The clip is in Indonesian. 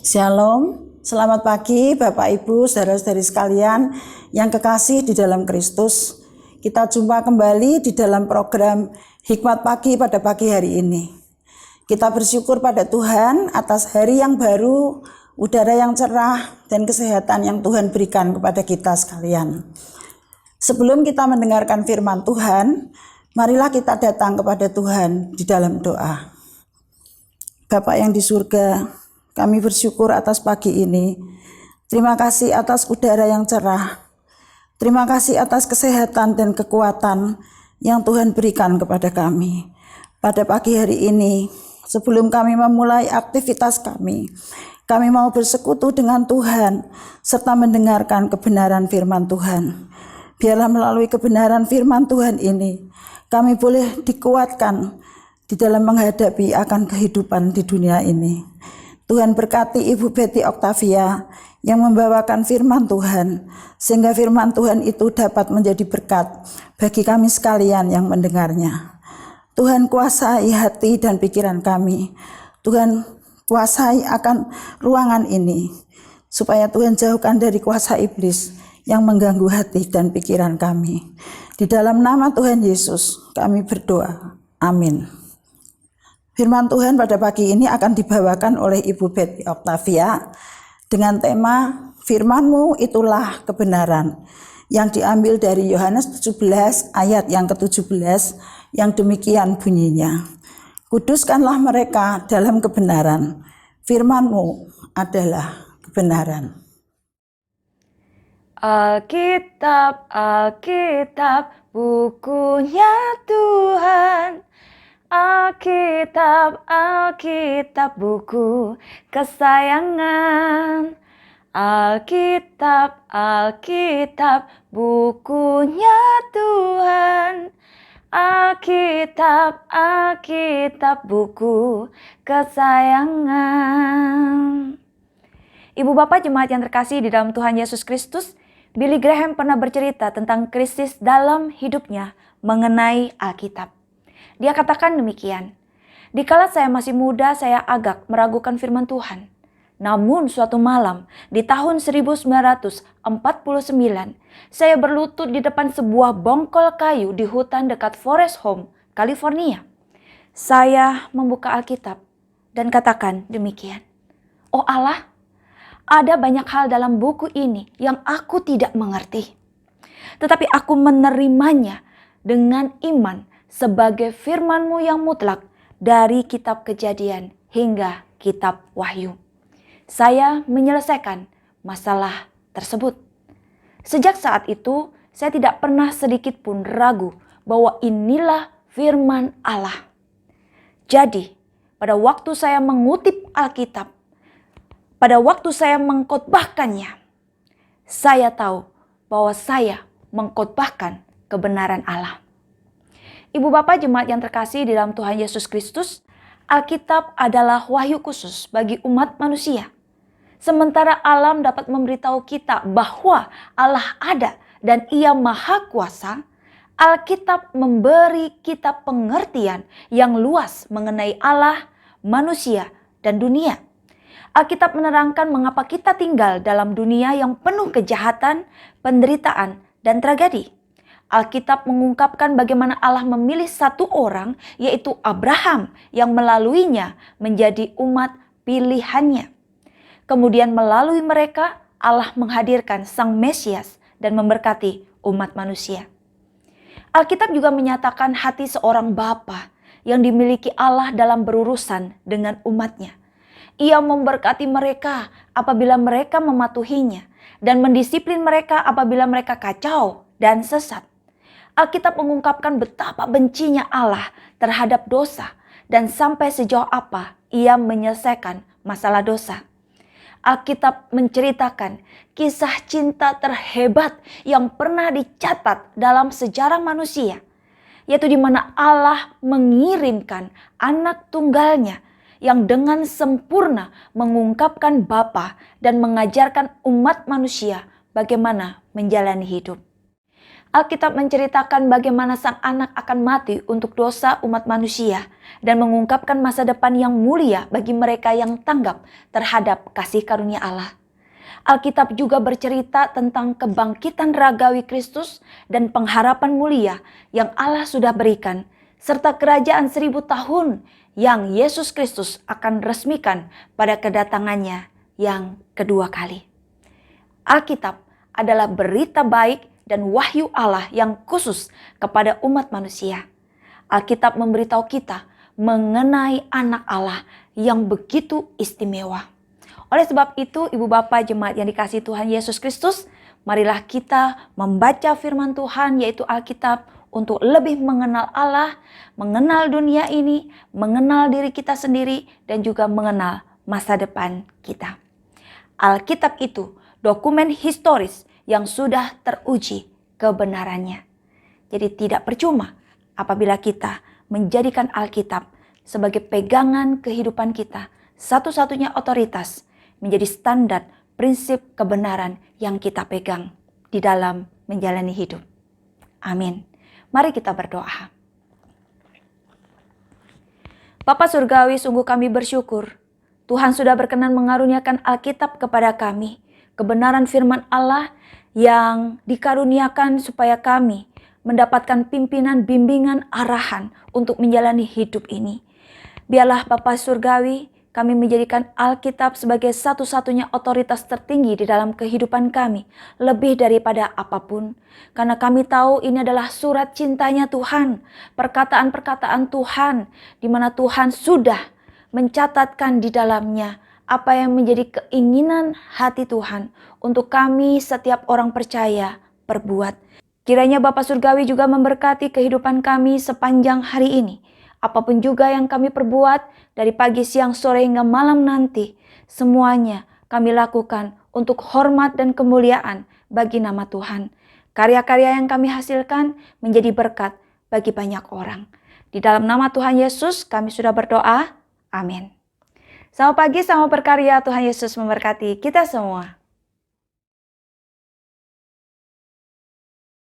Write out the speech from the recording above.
Shalom, selamat pagi Bapak Ibu, saudara-saudari sekalian yang kekasih di dalam Kristus. Kita jumpa kembali di dalam program Hikmat Pagi pada pagi hari ini. Kita bersyukur pada Tuhan atas hari yang baru, udara yang cerah, dan kesehatan yang Tuhan berikan kepada kita sekalian. Sebelum kita mendengarkan firman Tuhan, marilah kita datang kepada Tuhan di dalam doa. Bapa yang di surga, kami bersyukur atas pagi ini. Terima kasih atas udara yang cerah. Terima kasih atas kesehatan dan kekuatan yang Tuhan berikan kepada kami. Pada pagi hari ini, sebelum kami memulai aktivitas kami mau bersekutu dengan Tuhan serta mendengarkan kebenaran firman Tuhan. Biarlah melalui kebenaran firman Tuhan ini, kami boleh dikuatkan di dalam menghadapi akan kehidupan di dunia ini. Tuhan berkati Ibu Betty Octavia yang membawakan firman Tuhan, sehingga firman Tuhan itu dapat menjadi berkat bagi kami sekalian yang mendengarnya. Tuhan kuasai hati dan pikiran kami. Tuhan kuasai akan ruangan ini, supaya Tuhan jauhkan dari kuasa iblis yang mengganggu hati dan pikiran kami. Di dalam nama Tuhan Yesus kami berdoa. Amin. Firman Tuhan pada pagi ini akan dibawakan oleh Ibu Betty Octavia dengan tema Firman-Mu itulah kebenaran, yang diambil dari Yohanes 17 ayat yang ke-17 yang demikian bunyinya. Kuduskanlah mereka dalam kebenaran, Firman-Mu adalah kebenaran. Alkitab, Alkitab, bukunya Tuhan. Alkitab, Alkitab, buku kesayangan. Alkitab, Alkitab, bukunya Tuhan. Alkitab, Alkitab, buku kesayangan. Ibu Bapak Jemaat yang terkasih di dalam Tuhan Yesus Kristus, Billy Graham pernah bercerita tentang krisis dalam hidupnya mengenai Alkitab. Dia katakan demikian, "Dikala saya masih muda, saya agak meragukan firman Tuhan. Namun suatu malam di tahun 1949, saya berlutut di depan sebuah bongkol kayu di hutan dekat Forest Home, California. Saya membuka Alkitab dan katakan demikian, 'Oh Allah, ada banyak hal dalam buku ini yang aku tidak mengerti. Tetapi aku menerimanya dengan iman sebagai firman-Mu yang mutlak dari kitab Kejadian hingga kitab Wahyu. Saya menyelesaikan masalah tersebut.' Sejak saat itu, saya tidak pernah sedikit pun ragu bahwa inilah firman Allah. Jadi, pada waktu saya mengutip Alkitab, pada waktu saya mengkhotbahkannya, saya tahu bahwa saya mengkhotbahkan kebenaran Allah." Ibu Bapak Jemaat yang terkasih di dalam Tuhan Yesus Kristus, Alkitab adalah wahyu khusus bagi umat manusia. Sementara alam dapat memberitahu kita bahwa Allah ada dan Ia Maha Kuasa, Alkitab memberi kita pengertian yang luas mengenai Allah, manusia, dan dunia. Alkitab menerangkan mengapa kita tinggal dalam dunia yang penuh kejahatan, penderitaan, dan tragedi. Alkitab mengungkapkan bagaimana Allah memilih satu orang, yaitu Abraham, yang melaluinya menjadi umat pilihannya. Kemudian melalui mereka, Allah menghadirkan Sang Mesias dan memberkati umat manusia. Alkitab juga menyatakan hati seorang bapa yang dimiliki Allah dalam berurusan dengan umatnya. Ia memberkati mereka apabila mereka mematuhinya dan mendisiplin mereka apabila mereka kacau dan sesat. Alkitab mengungkapkan betapa bencinya Allah terhadap dosa dan sampai sejauh apa Ia menyelesaikan masalah dosa. Alkitab menceritakan kisah cinta terhebat yang pernah dicatat dalam sejarah manusia, yaitu di mana Allah mengirimkan anak tunggalnya yang dengan sempurna mengungkapkan Bapa dan mengajarkan umat manusia bagaimana menjalani hidup. Alkitab menceritakan bagaimana sang anak akan mati untuk dosa umat manusia dan mengungkapkan masa depan yang mulia bagi mereka yang tanggap terhadap kasih karunia Allah. Alkitab juga bercerita tentang kebangkitan ragawi Kristus dan pengharapan mulia yang Allah sudah berikan, serta kerajaan 1000 tahun yang Yesus Kristus akan resmikan pada kedatangannya yang kedua kali. Alkitab adalah berita baik dan wahyu Allah yang khusus kepada umat manusia. Alkitab memberitahu kita mengenai anak Allah yang begitu istimewa. Oleh sebab itu, Ibu Bapak Jemaat yang dikasihi Tuhan Yesus Kristus, marilah kita membaca firman Tuhan yaitu Alkitab untuk lebih mengenal Allah, mengenal dunia ini, mengenal diri kita sendiri, dan juga mengenal masa depan kita. Alkitab itu dokumen historis yang sudah teruji kebenarannya. Jadi tidak percuma apabila kita menjadikan Alkitab sebagai pegangan kehidupan kita, satu-satunya otoritas, menjadi standar prinsip kebenaran yang kita pegang di dalam menjalani hidup. Amin. Mari kita berdoa. Bapa Surgawi, sungguh kami bersyukur Tuhan sudah berkenan mengaruniakan Alkitab kepada kami, kebenaran firman Allah yang dikaruniakan supaya kami mendapatkan pimpinan, bimbingan, arahan untuk menjalani hidup ini. Biarlah Bapa Surgawi, kami menjadikan Alkitab sebagai satu-satunya otoritas tertinggi di dalam kehidupan kami, lebih daripada apapun. Karena kami tahu ini adalah surat cintanya Tuhan, perkataan-perkataan Tuhan, di mana Tuhan sudah mencatatkan di dalamnya apa yang menjadi keinginan hati Tuhan untuk kami setiap orang percaya perbuat. Kiranya Bapa Surgawi juga memberkati kehidupan kami sepanjang hari ini. Apapun juga yang kami perbuat dari pagi, siang, sore hingga malam nanti, semuanya kami lakukan untuk hormat dan kemuliaan bagi nama Tuhan. Karya-karya yang kami hasilkan menjadi berkat bagi banyak orang. Di dalam nama Tuhan Yesus kami sudah berdoa. Amin. Selamat pagi, selamat berkarya. Tuhan Yesus memberkati kita semua.